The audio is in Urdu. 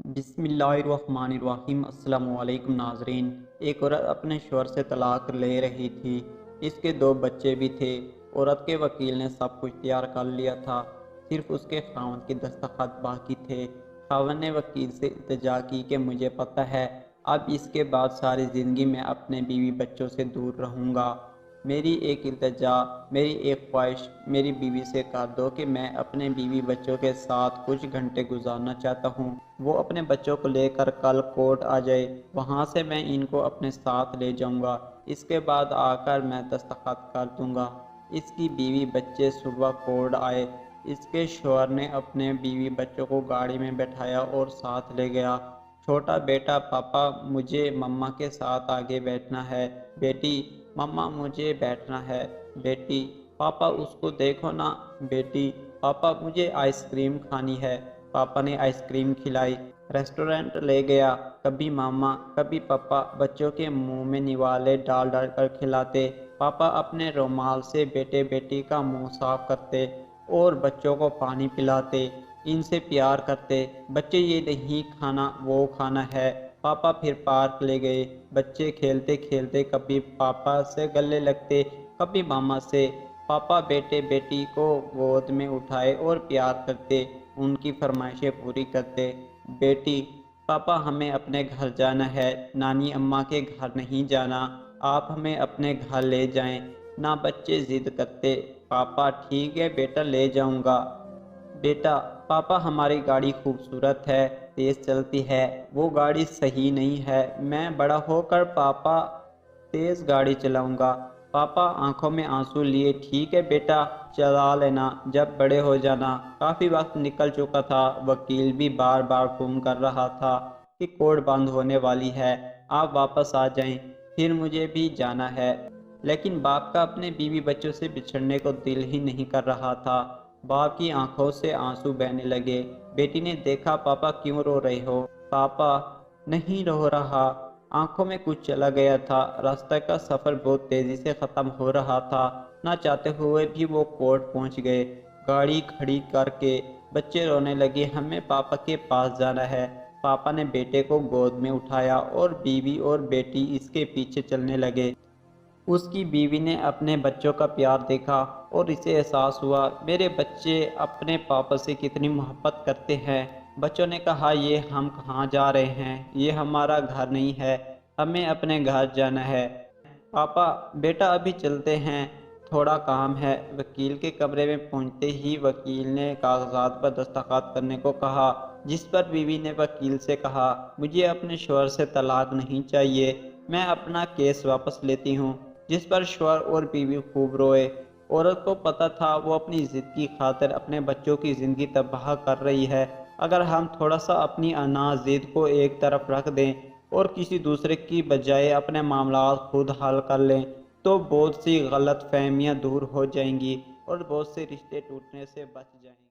بسم اللہ الرحمن الرحیم۔ السلام علیکم ناظرین۔ ایک عورت اپنے شوہر سے طلاق لے رہی تھی۔ اس کے 2 بچے بھی تھے۔ عورت کے وکیل نے سب کچھ تیار کر لیا تھا، صرف اس کے خاوند کے دستخط باقی تھے۔ خاوند نے وکیل سے التجا کی کہ مجھے پتہ ہے اب اس کے بعد ساری زندگی میں اپنے بیوی بچوں سے دور رہوں گا۔ میری ایک التجا، میری ایک خواہش میری بیوی سے کر دو کہ میں اپنے بیوی بچوں کے ساتھ کچھ گھنٹے گزارنا چاہتا ہوں۔ وہ اپنے بچوں کو لے کر کل کورٹ آ جائے، وہاں سے میں ان کو اپنے ساتھ لے جاؤں گا۔ اس کے بعد آ کر میں دستخط کر دوں گا۔ اس کی بیوی بچے صبح کورٹ آئے۔ اس کے شوہر نے اپنے بیوی بچوں کو گاڑی میں بٹھایا اور ساتھ لے گیا۔ چھوٹا بیٹا: پاپا مجھے مما کے ساتھ آگے بیٹھنا ہے۔ بیٹی: مما مجھے بیٹھنا ہے۔ بیٹی: پاپا اس کو دیکھو نا۔ بیٹی: پاپا مجھے آئس کریم کھانی ہے۔ پاپا نے آئس کریم کھلائی۔ ریسٹورنٹ لے گیا۔ کبھی ماما کبھی پاپا بچوں کے منہ میں نوالے ڈال ڈال کر کھلاتے۔ پاپا اپنے رومال سے بیٹے بیٹی کا منہ صاف کرتے اور بچوں کو پانی پلاتے، ان سے پیار کرتے۔ بچے: یہ نہیں کھانا، وہ کھانا ہے۔ پاپا پھر پارک لے گئے۔ بچے کھیلتے کھیلتے کبھی پاپا سے گلے لگتے، کبھی ماما سے۔ پاپا بیٹے بیٹی کو گود میں اٹھائے اور پیار کرتے، ان کی فرمائشیں پوری کرتے۔ بیٹی: پاپا ہمیں اپنے گھر جانا ہے، نانی اماں کے گھر نہیں جانا، آپ ہمیں اپنے گھر لے جائیں۔ نہ بچے ضد کرتے: پاپا ٹھیک ہے بیٹا لے جاؤں گا۔ بیٹا: پاپا ہماری گاڑی خوبصورت ہے، تیز چلتی ہے، وہ گاڑی صحیح نہیں ہے، میں بڑا ہو کر پاپا تیز گاڑی چلاؤں گا۔ پاپا آنکھوں میں آنسو لیے: ٹھیک ہے بیٹا چلا لینا، جب بڑے ہو جانا۔ کافی وقت نکل چکا تھا۔ وکیل بھی بار بار فون کر رہا تھا کہ کورٹ بند ہونے والی ہے، آپ واپس آ جائیں، پھر مجھے بھی جانا ہے۔ لیکن باپ کا اپنے بیوی بچوں سے بچھڑنے کو دل ہی نہیں کر رہا تھا۔ باپ کی آنکھوں سے آنسو بہنے لگے۔ بیٹی نے دیکھا: پاپا کیوں رو رہے ہو؟ پاپا: نہیں رو رہا، آنکھوں میں کچھ چلا گیا تھا۔ راستہ کا سفر بہت تیزی سے ختم ہو رہا تھا، نہ چاہتے ہوئے بھی وہ کورٹ پہنچ گئے۔ گاڑی کھڑی کر کے بچے رونے لگے: ہمیں پاپا کے پاس جانا ہے۔ پاپا نے بیٹے کو گود میں اٹھایا اور بیوی اور بیٹی اس کے پیچھے چلنے لگے۔ اس کی بیوی نے اپنے بچوں کا پیار دیکھا اور اسے احساس ہوا میرے بچے اپنے پاپا سے کتنی محبت کرتے ہیں۔ بچوں نے کہا: یہ ہم کہاں جا رہے ہیں؟ یہ ہمارا گھر نہیں ہے، ہمیں اپنے گھر جانا ہے۔ پاپا: بیٹا ابھی چلتے ہیں، تھوڑا کام ہے۔ وکیل کے کمرے میں پہنچتے ہی وکیل نے کاغذات پر دستخط کرنے کو کہا، جس پر بیوی نے وکیل سے کہا: مجھے اپنے شوہر سے طلاق نہیں چاہیے، میں اپنا کیس واپس لیتی ہوں۔ جس پر شوہر اور بیوی خوب روئے۔ عورت کو پتہ تھا وہ اپنی ضد کی خاطر اپنے بچوں کی زندگی تباہ کر رہی ہے۔ اگر ہم تھوڑا سا اپنی انا ضد کو ایک طرف رکھ دیں اور کسی دوسرے کی بجائے اپنے معاملات خود حل کر لیں تو بہت سی غلط فہمیاں دور ہو جائیں گی اور بہت سے رشتے ٹوٹنے سے بچ جائیں گے۔